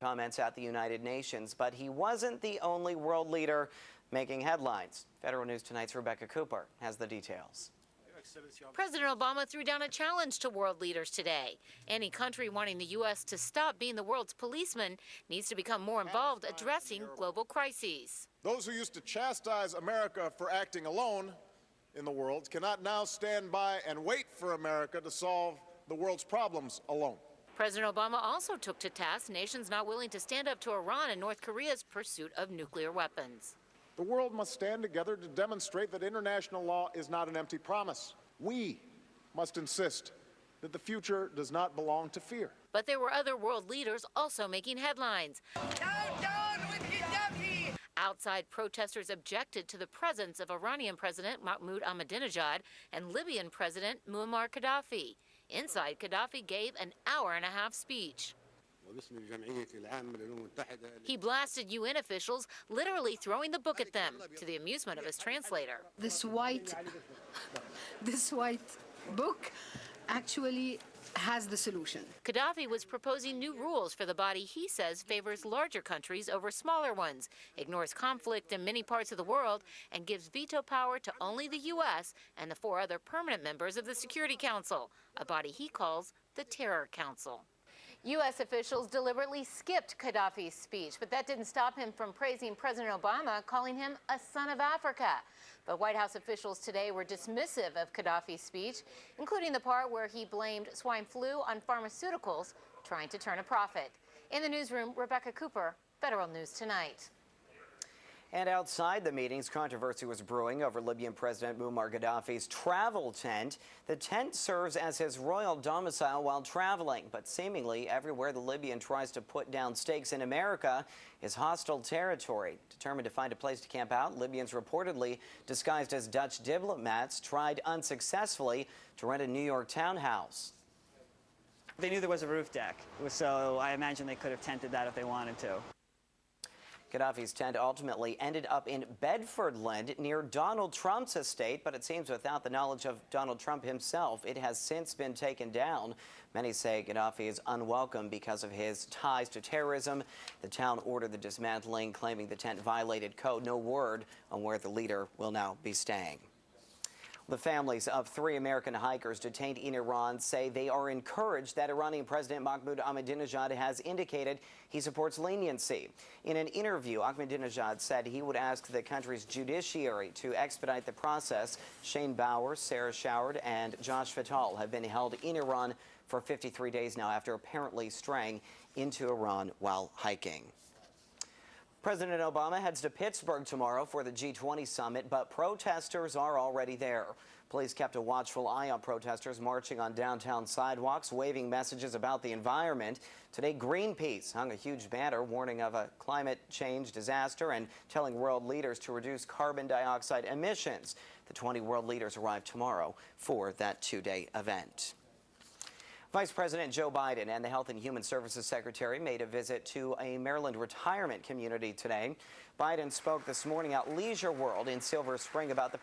comments at the United Nations, but he wasn't the only world leader making headlines. Federal News Tonight's Rebecca Cooper has the details. President Obama threw down a challenge to world leaders today. Any country wanting the U.S. to stop being the world's policeman needs to become more involved addressing global crises. Those who used to chastise America for acting alone in the world cannot now stand by and wait for America to solve the world's problems alone. President Obama also took to task nations not willing to stand up to Iran and North Korea's pursuit of nuclear weapons. The world must stand together to demonstrate that international law is not an empty promise. We must insist that the future does not belong to fear. But there were other world leaders also making headlines. Down with Gaddafi! Outside protesters objected to the presence of Iranian President Mahmoud Ahmadinejad and Libyan President Muammar Gaddafi. Inside, Gaddafi gave an hour-and-a-half speech. He blasted UN officials, literally throwing the book at them, to the amusement of his translator. This white book actually has the solution. Gaddafi was proposing new rules for the body he says favors larger countries over smaller ones, ignores conflict in many parts of the world, and gives veto power to only the U.S. and the 4 other permanent members of the Security Council, a body he calls the Terror Council. U.S. officials deliberately skipped Gaddafi's speech, but that didn't stop him from praising President Obama, calling him a son of Africa. But White House officials today were dismissive of Gaddafi's speech, including the part where he blamed swine flu on pharmaceuticals, trying to turn a profit. In the newsroom, Rebecca Cooper, Federal News Tonight. And outside the meetings, controversy was brewing over Libyan President Muammar Gaddafi's travel tent. The tent serves as his royal domicile while traveling, but seemingly everywhere the Libyan tries to put down stakes in America is hostile territory. Determined to find a place to camp out, Libyans reportedly disguised as Dutch diplomats tried unsuccessfully to rent a New York townhouse. They knew there was a roof deck, so I imagine they could have tented that if they wanted to. Gaddafi's tent ultimately ended up in Bedfordland near Donald Trump's estate, but it seems without the knowledge of Donald Trump himself, it has since been taken down. Many say Gaddafi is unwelcome because of his ties to terrorism. The town ordered the dismantling, claiming the tent violated code. No word on where the leader will now be staying. The families of 3 American hikers detained in Iran say they are encouraged that Iranian President Mahmoud Ahmadinejad has indicated he supports leniency. In an interview, Ahmadinejad said he would ask the country's judiciary to expedite the process. Shane Bauer, Sarah Showard, and Josh Fatal have been held in Iran for 53 days now after apparently straying into Iran while hiking. President Obama heads to Pittsburgh tomorrow for the G20 summit, but protesters are already there. Police kept a watchful eye on protesters marching on downtown sidewalks, waving messages about the environment. Today, Greenpeace hung a huge banner warning of a climate change disaster and telling world leaders to reduce carbon dioxide emissions. The 20 world leaders arrive tomorrow for that 2-day event. Vice President Joe Biden and the Health and Human Services Secretary made a visit to a Maryland retirement community today. Biden spoke this morning at Leisure World in Silver Spring about the